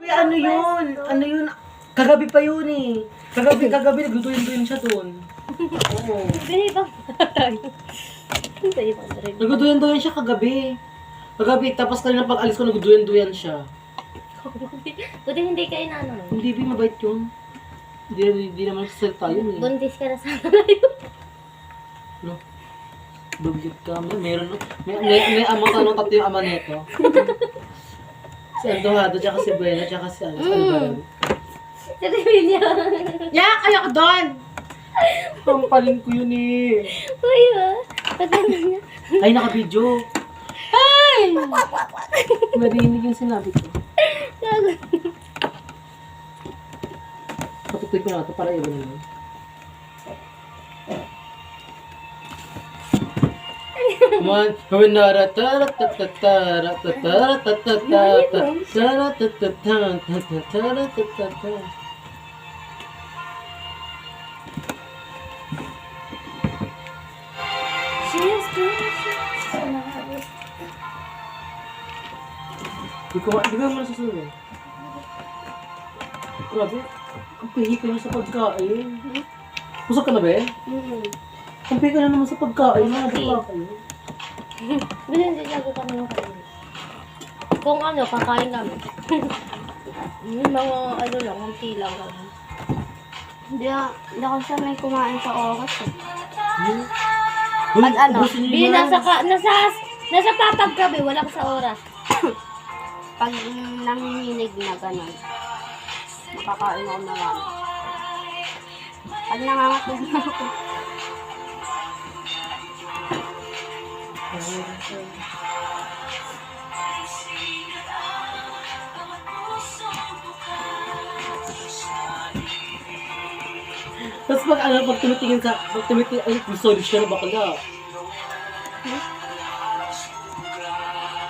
Uy, ano yun? Ano yun? Kagabi pa yun eh. Kagabi nagduduyan-duyan siya doon. Oo. Hindi ibang tayo. Hindi ibang na rin. Nagduduyan-duyan siya kagabi. Kagabi, tapos kanina pag alis ko, nagduduyan-duyan siya. Buti hindi ka inano mo. Hindi, Bi, mabait yun. Hindi naman nagsasalita yun eh. Buntis ka na sana yun. No? Dugyot ka. May ama ka nung tatlo yung ama nito. Si Andohado, tsaka si Buena, tsaka si Alvaro. Sabihin niya. Yak! Ayoko doon! Pampalin ko yun eh. Uy, ba? Patay niya. Ay, naka-video. Ay! Marinig yung sinabi ko. Patutoy ko na ito para iwan naman. Come on. Huwinara tara tata tara tara tata tata tara tata tata tara tata. Di ko mo nasusunod eh. Grabe. Ang pihi ka niya sa pagkain. Pusok ka na ba eh? Ang pihi ka na naman sa pagkain. Ano ba kayo? Hindi sabi kami ng kanina. Kung ano, kakain kami. Yung mga ano lang, kunti lang kami. Hindi ako sanay kumain sa oras eh. At ano, bili nasa papag kami, walang sa oras. Pag nanginginig na gano'n, makakain ako marami. Pag nangangatog na ako, Tapos pag tumitingin ay, sorry siya na bakla.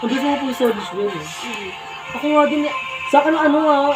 Ang gusto mo po sorry siya eh. Ako nga din, sa akin ano